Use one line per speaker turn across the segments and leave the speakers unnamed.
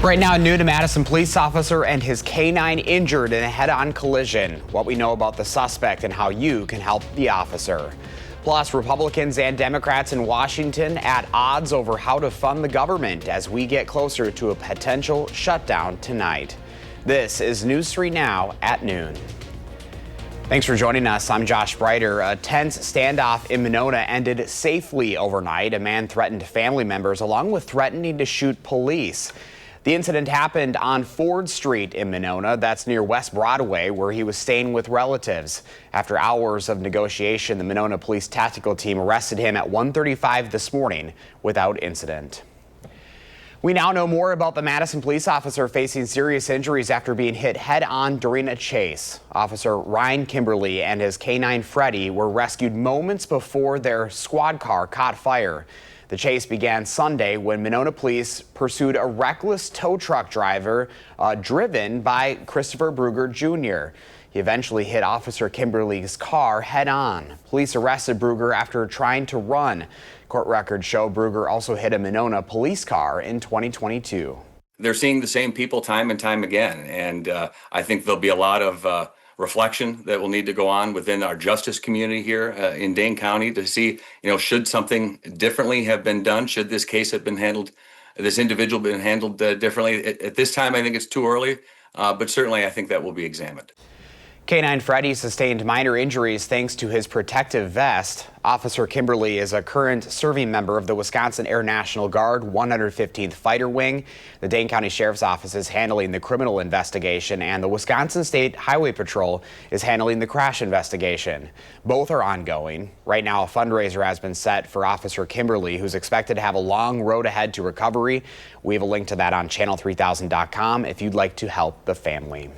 Right now, new to Madison police officer and his canine injured in a head-on collision. What we know about the suspect and how you can help the officer. Plus, Republicans and Democrats in Washington at odds over how to fund the government as we get closer to a potential shutdown tonight. This is News 3 Now at noon. Thanks for joining us. I'm Josh Breiter. A tense standoff in Monona ended safely overnight. A man threatened family members along with threatening to shoot police. The incident happened on Ford Street in Monona. That's near West Broadway, where he was staying with relatives. After hours of negotiation, the Monona Police Tactical Team arrested him at 1:35 this morning without incident. We now know more about the Madison police officer facing serious injuries after being hit head-on during a chase. Officer Ryan Kimberly and his canine Freddie were rescued moments before their squad car caught fire. The chase began Sunday when Monona police pursued a reckless tow truck driver driven by Christopher Bruger Jr. He eventually hit Officer Kimberly's car head-on. Police arrested Bruger after trying to run. Court records show Bruger also hit a Monona police car in 2022.
They're seeing the same people time and time again, and I think there'll be a lot of reflection that will need to go on within our justice community here in Dane County to see, should something differently have been done? Should this case have been handled, this individual been handled differently? At this time, I think it's too early, but certainly I think that will be examined.
Canine Freddie sustained minor injuries thanks to his protective vest. Officer Kimberly is a current serving member of the Wisconsin Air National Guard 115th Fighter Wing. The Dane County Sheriff's Office is handling the criminal investigation, and the Wisconsin State Highway Patrol is handling the crash investigation. Both are ongoing. Right now, a fundraiser has been set for Officer Kimberly, who's expected to have a long road ahead to recovery. We have a link to that on channel3000.com if you'd like to help the family.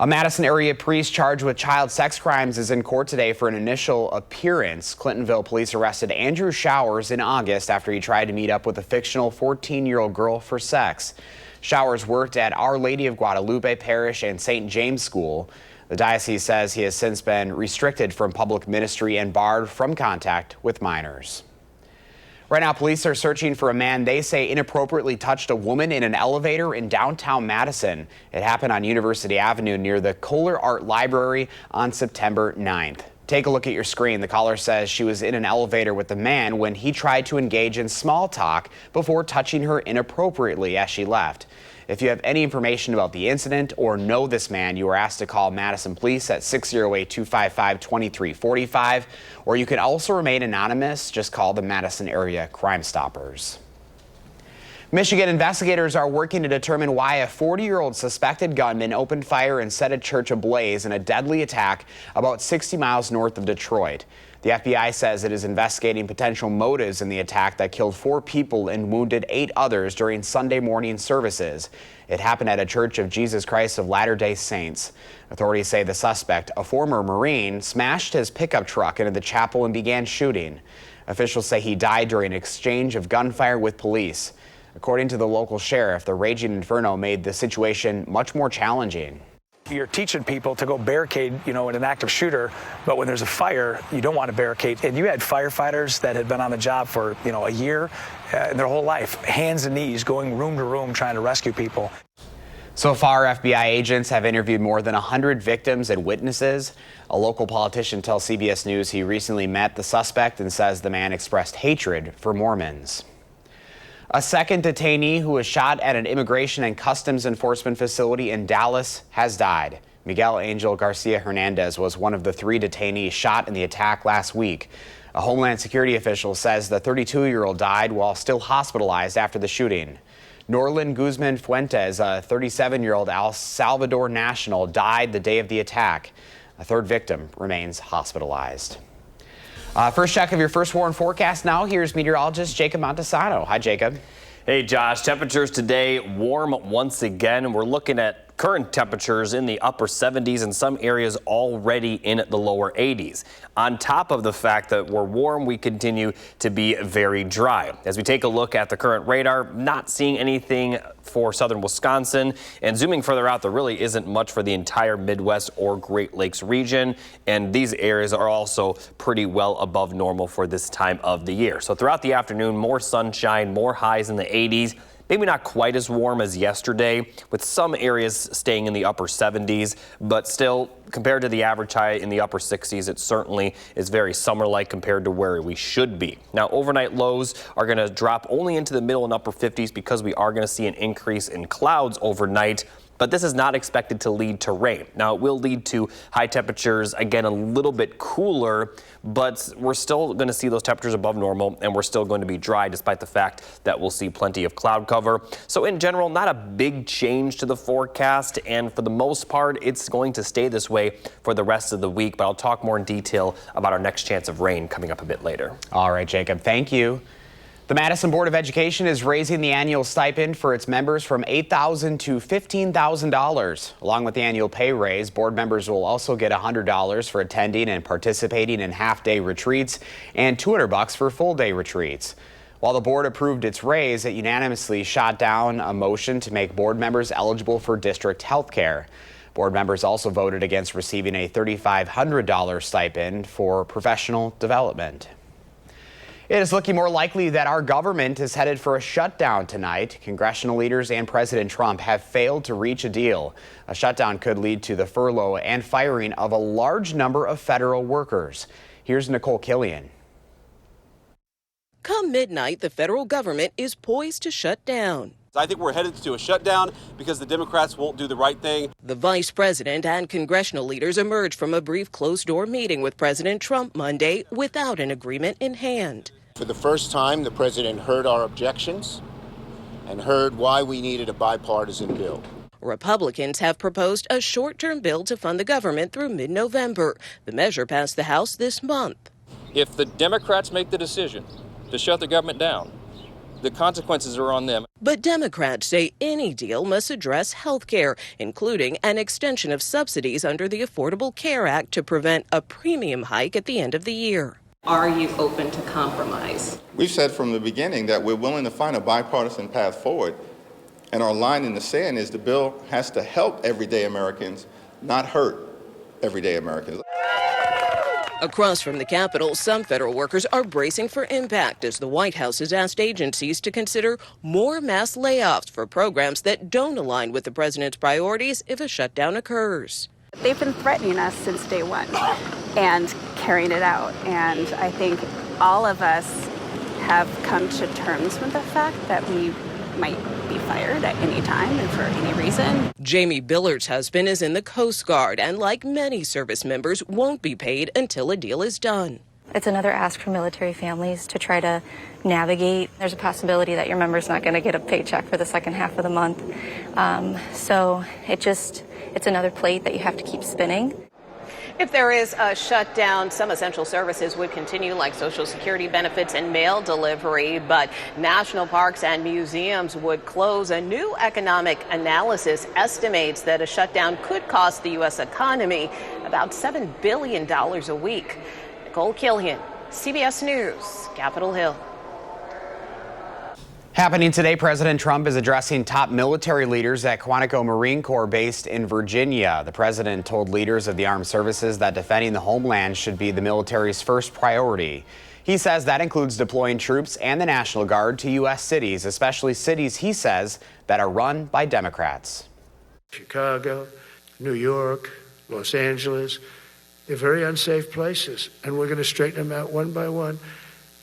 A Madison area priest charged with child sex crimes is in court today for an initial appearance. Clintonville police arrested Andrew Showers in August after he tried to meet up with a fictional 14-year-old girl for sex. Showers worked at Our Lady of Guadalupe Parish and St. James School. The diocese says he has since been restricted from public ministry and barred from contact with minors. Right now, police are searching for a man they say inappropriately touched a woman in an elevator in downtown Madison. It happened on University Avenue near the Kohler Art Library on September 9th. Take a look at your screen. The caller says she was in an elevator with the man when he tried to engage in small talk before touching her inappropriately as she left. If you have any information about the incident or know this man, you are asked to call Madison Police at 608-255-2345, or you can also remain anonymous. Just call the Madison Area Crime Stoppers. Michigan investigators are working to determine why a 40-year-old suspected gunman opened fire and set a church ablaze in a deadly attack about 60 miles north of Detroit. The FBI says it is investigating potential motives in the attack that killed 4 people and wounded 8 others during Sunday morning services. It happened at a Church of Jesus Christ of Latter-day Saints. Authorities say the suspect, a former Marine, smashed his pickup truck into the chapel and began shooting. Officials say he died during an exchange of gunfire with police. According to the local sheriff, the raging inferno made the situation much more challenging.
You're teaching people to go barricade, in an active shooter, but when there's a fire, you don't want to barricade. And you had firefighters that had been on the job for, a year, and their whole life, hands and knees, going room to room trying to rescue people.
So far, FBI agents have interviewed more than 100 victims and witnesses. A local politician tells CBS News he recently met the suspect and says the man expressed hatred for Mormons. A second detainee who was shot at an immigration and customs enforcement facility in Dallas has died. Miguel Angel Garcia Hernandez was one of the 3 detainees shot in the attack last week. A Homeland Security official says the 32-year-old died while still hospitalized after the shooting. Norlin Guzman Fuentes, a 37-year-old El Salvador national, died the day of the attack. A 3rd victim remains hospitalized. First check of your first warn forecast now. Here's meteorologist Jacob Montesano. Hi, Jacob.
Hey, Josh. Temperatures today warm once again. We're looking at current temperatures in the upper 70s and some areas already in the lower 80s. On top of the fact that we're warm, we continue to be very dry. As we take a look at the current radar, not seeing anything for southern Wisconsin, and zooming further out, there really isn't much for the entire Midwest or Great Lakes region, and these areas are also pretty well above normal for this time of the year. So throughout the afternoon, more sunshine, more highs in the 80s. Maybe not quite as warm as yesterday, with some areas staying in the upper 70s, but still, compared to the average high in the upper 60s, it certainly is very summer-like compared to where we should be. Now, overnight lows are going to drop only into the middle and upper 50s because we are going to see an increase in clouds overnight. But this is not expected to lead to rain. Now, it will lead to high temperatures, again, a little bit cooler, but we're still going to see those temperatures above normal, and we're still going to be dry despite the fact that we'll see plenty of cloud cover. So in general, not a big change to the forecast, and for the most part, it's going to stay this way for the rest of the week, but I'll talk more in detail about our next chance of rain coming up a bit later.
All right, Jacob, thank you. The Madison Board of Education is raising the annual stipend for its members from $8,000 to $15,000. Along with the annual pay raise, board members will also get $100 for attending and participating in half-day retreats and $200 for full-day retreats. While the board approved its raise, it unanimously shot down a motion to make board members eligible for district health care. Board members also voted against receiving a $3,500 stipend for professional development. It is looking more likely that our government is headed for a shutdown tonight. Congressional leaders and President Trump have failed to reach a deal. A shutdown could lead to the furlough and firing of a large number of federal workers. Here's Nicole Killian.
Come midnight, the federal government is poised to shut down.
I think we're headed to a shutdown because the Democrats won't do the right thing.
The vice president and congressional leaders emerged from a brief closed-door meeting with President Trump Monday without an agreement in hand.
For the first time, the president heard our objections and heard why we needed a bipartisan bill.
Republicans have proposed a short-term bill to fund the government through mid-November. The measure passed the House this month.
If the Democrats make the decision to shut the government down, the consequences are on them.
But Democrats say any deal must address health care, including an extension of subsidies under the Affordable Care Act to prevent a premium hike at the end of the year.
Are you open to compromise?
We've said from the beginning that we're willing to find a bipartisan path forward. And our line in the sand is the bill has to help everyday Americans, not hurt everyday Americans.
Across from the Capitol, some federal workers are bracing for impact as the White House has asked agencies to consider more mass layoffs for programs that don't align with the president's priorities if a shutdown occurs.
They've been threatening us since day one and carrying it out. And I think all of us have come to terms with the fact that we might be fired at any time and for any reason.
Jamie Billard's husband is in the Coast Guard and, like many service members, won't be paid until a deal is done.
It's another ask for military families to try to navigate. There's a possibility that your member's not going to get a paycheck for the second half of the month. So it's another plate that you have to keep spinning.
If there is a shutdown, some essential services would continue, like Social Security benefits and mail delivery, but national parks and museums would close. A new economic analysis estimates that a shutdown could cost the U.S. economy about $7 billion a week. Nicole Killian, CBS News, Capitol Hill.
Happening today, President Trump is addressing top military leaders at Quantico Marine Corps based in Virginia. The president told leaders of the armed services that defending the homeland should be the military's first priority. He says that includes deploying troops and the National Guard to U.S. cities, especially cities, he says, that are run by Democrats.
Chicago, New York, Los Angeles, they're very unsafe places, and we're going to straighten them out one by one.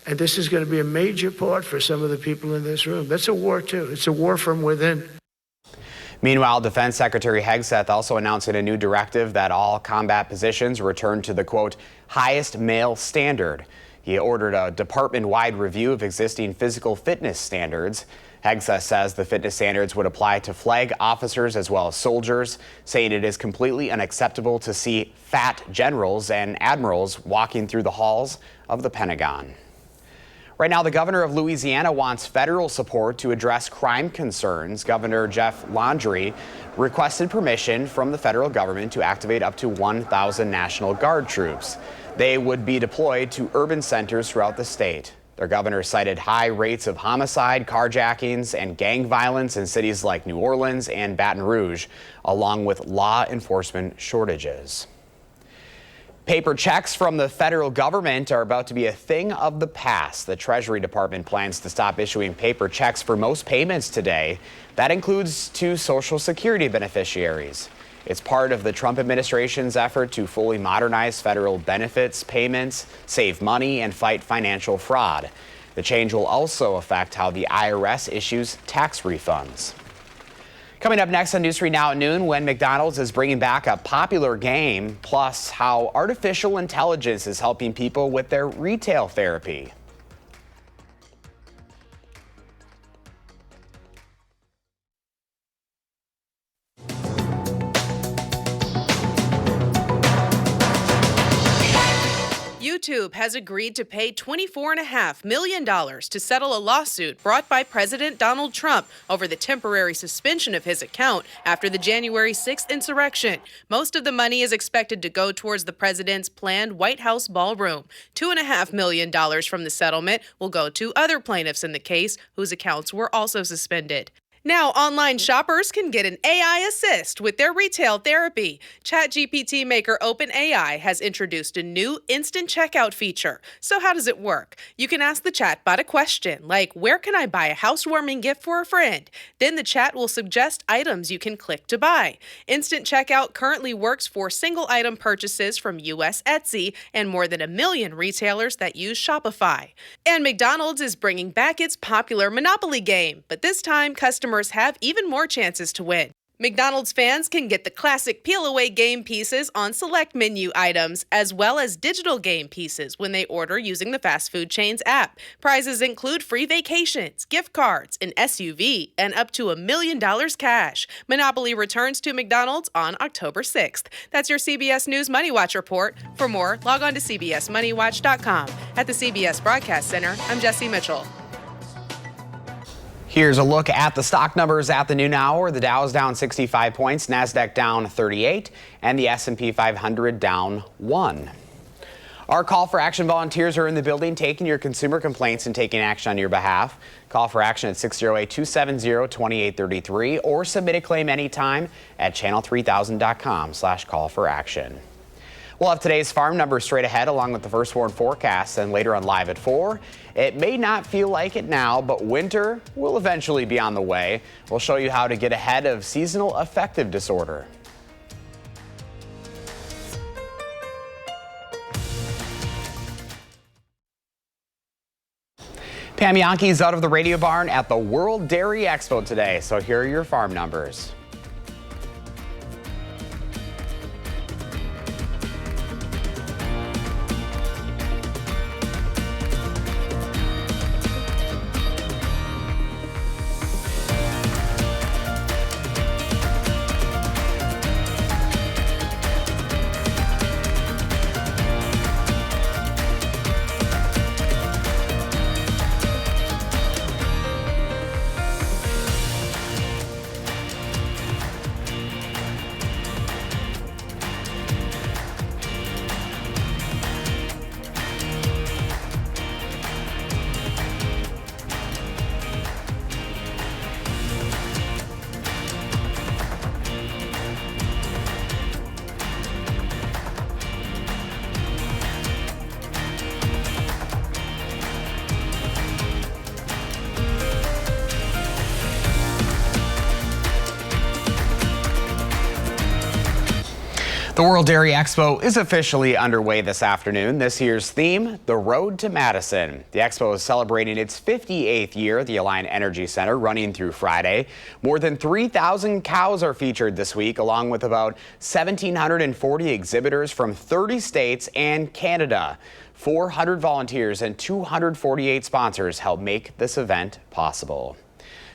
And this is going to be a major part for some of the people in this room. That's a war, too. It's a war from within.
Meanwhile, Defense Secretary Hegseth also announcing a new directive that all combat positions return to the, quote, highest male standard. He ordered a department-wide review of existing physical fitness standards. Hegseth says the fitness standards would apply to flag officers as well as soldiers, saying it is completely unacceptable to see fat generals and admirals walking through the halls of the Pentagon. Right now, the governor of Louisiana wants federal support to address crime concerns. Governor Jeff Landry requested permission from the federal government to activate up to 1,000 National Guard troops. They would be deployed to urban centers throughout the state. Their governor cited high rates of homicide, carjackings, and gang violence in cities like New Orleans and Baton Rouge, along with law enforcement shortages. Paper checks from the federal government are about to be a thing of the past. The Treasury Department plans to stop issuing paper checks for most payments today. That includes to Social Security beneficiaries. It's part of the Trump administration's effort to fully modernize federal benefits payments, save money, and fight financial fraud. The change will also affect how the IRS issues tax refunds. Coming up next on News 3 Now at noon, when McDonald's is bringing back a popular game, plus how artificial intelligence is helping people with their retail therapy.
YouTube has agreed to pay $24.5 million to settle a lawsuit brought by President Donald Trump over the temporary suspension of his account after the January 6th insurrection. Most of the money is expected to go towards the president's planned White House ballroom. $2.5 million from the settlement will go to other plaintiffs in the case whose accounts were also suspended. Now, online shoppers can get an AI assist with their retail therapy. ChatGPT maker OpenAI has introduced a new instant checkout feature. So how does it work? You can ask the chatbot a question like, where can I buy a housewarming gift for a friend? Then the chat will suggest items you can click to buy. Instant checkout currently works for single item purchases from US Etsy and more than 1 million retailers that use Shopify. And McDonald's is bringing back its popular Monopoly game, but this time customers have even more chances to win. McDonald's fans can get the classic peel-away game pieces on select menu items, as well as digital game pieces when they order using the fast food chain's app. Prizes include free vacations, gift cards, an SUV, and up to $1 million cash. Monopoly returns to McDonald's on October 6th. That's your CBS News Money Watch report. For more, log on to cbsmoneywatch.com. At the CBS Broadcast Center, I'm Jesse Mitchell.
Here's a look at the stock numbers at the noon hour. The Dow is down 65 points, NASDAQ down 38, and the S&P 500 down 1. Our call for action volunteers are in the building taking your consumer complaints and taking action on your behalf. Call for action at 608-270-2833 or submit a claim anytime at channel3000.com/call-for-action. We'll have today's farm numbers straight ahead along with the first warn forecast, and later on live at 4. It may not feel like it now, but winter will eventually be on the way. We'll show you how to get ahead of seasonal affective disorder. Pam Yonke's out of the radio barn at the World Dairy Expo today, so here are your farm numbers. The World Dairy Expo is officially underway this afternoon. This year's theme, The Road to Madison. The Expo is celebrating its 58th year at the Alliant Energy Center, running through Friday. More than 3,000 cows are featured this week, along with about 1,740 exhibitors from 30 states and Canada. 400 volunteers and 248 sponsors help make this event possible.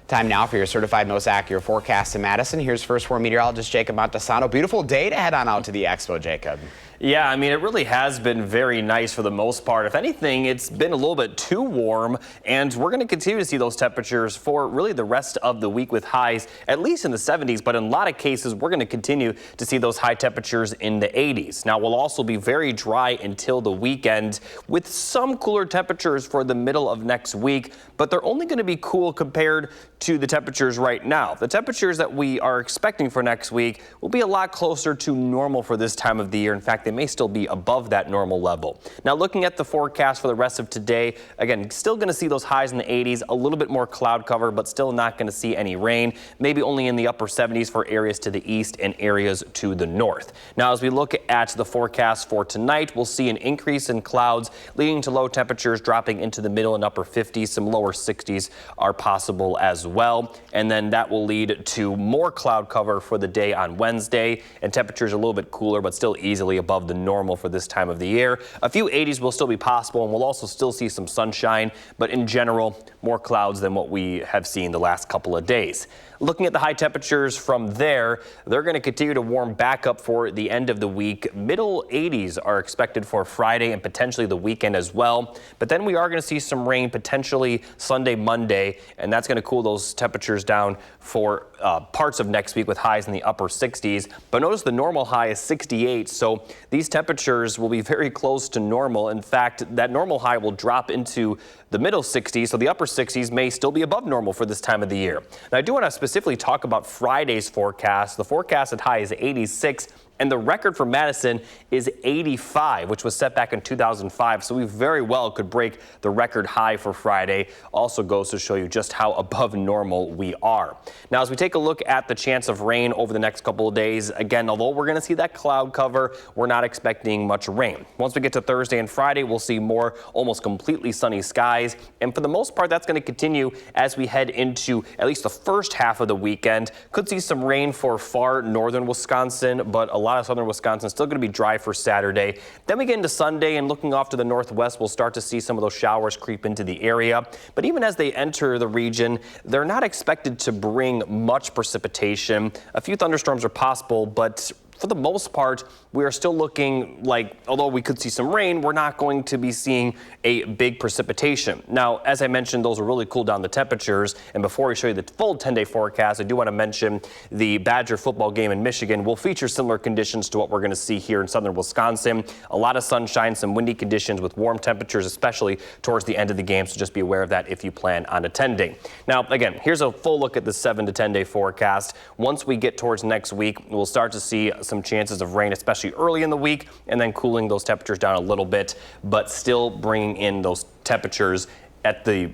Time now for your certified most accurate forecast in Madison. Here's first warn meteorologist Jacob Montesano. Beautiful day to head on out to the Expo, Jacob.
Yeah, I mean, it really has been very nice for the most part. If anything, it's been a little bit too warm, and we're going to continue to see those temperatures for really the rest of the week with highs at least in the 70s, but in a lot of cases, we're going to continue to see those high temperatures in the 80s. Now, we'll also be very dry until the weekend with some cooler temperatures for the middle of next week, but they're only going to be cool compared to the temperatures right now. The temperatures that we are expecting for next week will be a lot closer to normal for this time of the year. In fact, they may still be above that normal level. Now, looking at the forecast for the rest of today, again, still going to see those highs in the 80s, a little bit more cloud cover, but still not going to see any rain, maybe only in the upper 70s for areas to the east and areas to the north. Now, as we look at the forecast for tonight, we'll see an increase in clouds leading to low temperatures dropping into the middle and upper 50s. Some lower 60s are possible as well. And then that will lead to more cloud cover for the day on Wednesday, and temperatures a little bit cooler, but still easily above the normal for this time of the year. A few 80s will still be possible, and we'll also still see some sunshine, but in general, more clouds than what we have seen the last couple of days. Looking at the high temperatures from there, they're going to continue to warm back up for the end of the week. Middle 80s are expected for Friday and potentially the weekend as well. But then we are going to see some rain potentially Sunday, Monday, and that's going to cool those temperatures down for parts of next week with highs in the upper 60s. But notice the normal high is 68, so these temperatures will be very close to normal. In fact, that normal high will drop into the middle 60s, so the upper 60s may still be above normal for this time of the year. Now, I do want to specifically talk about Friday's forecast. The forecasted high is 86. And the record for Madison is 85, which was set back in 2005. So we very well could break the record high for Friday. Also goes to show you just how above normal we are. Now, as we take a look at the chance of rain over the next couple of days, again, although we're going to see that cloud cover, we're not expecting much rain. Once we get to Thursday and Friday, we'll see more almost completely sunny skies. And for the most part, that's going to continue as we head into at least the first half of the weekend. Could see some rain for far northern Wisconsin, but a lot of southern Wisconsin still going to be dry for Saturday. Then we get into Sunday, and looking off to the northwest, we'll start to see some of those showers creep into the area. But even as they enter the region, they're not expected to bring much precipitation. A few thunderstorms are possible, but for the most part, we are still looking like, although we could see some rain, we're not going to be seeing a big precipitation. Now, as I mentioned, those will really cool down the temperatures. And before we show you the full 10-day forecast, I do want to mention the Badger football game in Michigan will feature similar conditions to what we're going to see here in southern Wisconsin. A lot of sunshine, some windy conditions with warm temperatures, especially towards the end of the game. So just be aware of that if you plan on attending. Now, again, here's a full look at the 7 to 10-day forecast. Once we get towards next week, we'll start to see some chances of rain, especially early in the week, and then cooling those temperatures down a little bit, but still bringing in those temperatures at the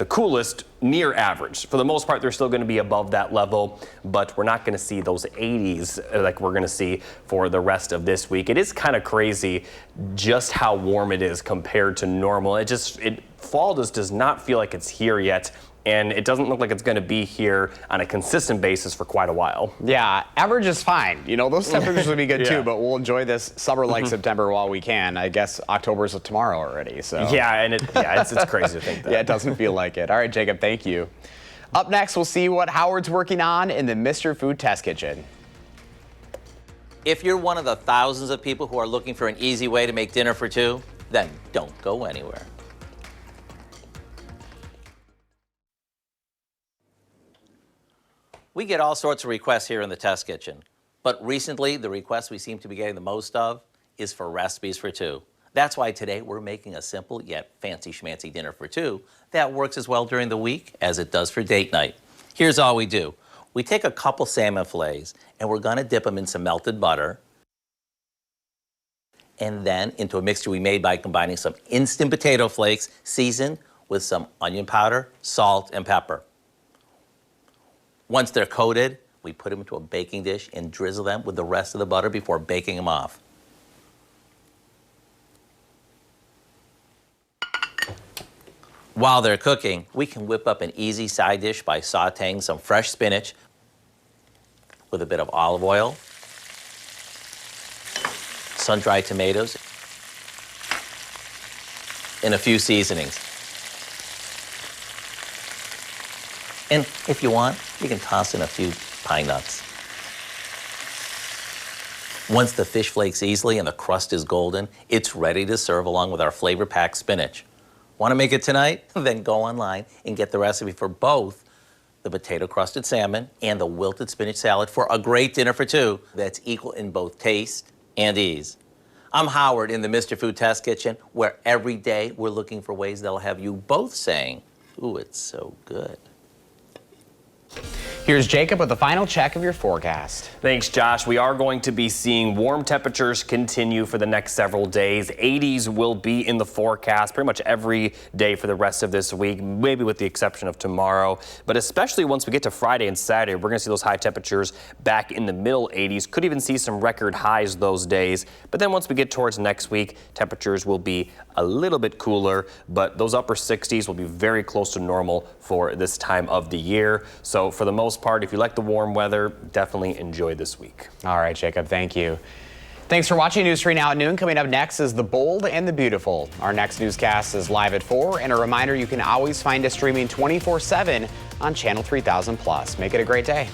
coolest near average. For the most part, they're still going to be above that level, but we're not going to see those 80s like we're going to see for the rest of this week. It is kind of crazy just how warm it is compared to normal. Fall just does not feel like it's here yet. And it doesn't look like it's going to be here on a consistent basis for quite a while.
Yeah, average is fine. You know, those temperatures will be good
Yeah.
too, but we'll enjoy this summer like September while we can. I guess October's tomorrow already, so.
Yeah, and it's crazy to think that.
Yeah, it doesn't feel like it. All right, Jacob, thank you. Up next, we'll see what Howard's working on in the Mr. Food Test Kitchen.
If you're one of the thousands of people who are looking for an easy way to make dinner for two, then don't go anywhere. We get all sorts of requests here in the test kitchen, but recently the request we seem to be getting the most of is for recipes for two. That's why today we're making a simple yet fancy schmancy dinner for two that works as well during the week as it does for date night. Here's all we do. We take a couple salmon fillets and we're gonna dip them in some melted butter and then into a mixture we made by combining some instant potato flakes seasoned with some onion powder, salt, and pepper. Once they're coated, we put them into a baking dish and drizzle them with the rest of the butter before baking them off. While they're cooking, we can whip up an easy side dish by sauteing some fresh spinach with a bit of olive oil, sun-dried tomatoes, and a few seasonings. And if you want, you can toss in a few pine nuts. Once the fish flakes easily and the crust is golden, it's ready to serve along with our flavor-packed spinach. Want to make it tonight? Then go online and get the recipe for both the potato-crusted salmon and the wilted spinach salad for a great dinner for two that's equal in both taste and ease. I'm Howard in the Mr. Food Test Kitchen, where every day we're looking for ways that'll have you both saying, "Ooh, it's so good."
Here's Jacob with the final check of your forecast.
Thanks, Josh. We are going to be seeing warm temperatures continue for the next several days. 80s will be in the forecast pretty much every day for the rest of this week, maybe with the exception of tomorrow. But especially once we get to Friday and Saturday, we're going to see those high temperatures back in the middle 80s. Could even see some record highs those days. But then once we get towards next week, temperatures will be a little bit cooler, but those upper 60s will be very close to normal for this time of the year. So for the most part, if you like the warm weather, definitely enjoy this week.
All right, Jacob, thank you. Thanks for watching News 3 Now at noon. Coming up next is The Bold and the Beautiful. Our next newscast is live at 4, and a reminder, you can always find us streaming 24/7 on Channel 3000+. Make it a great day.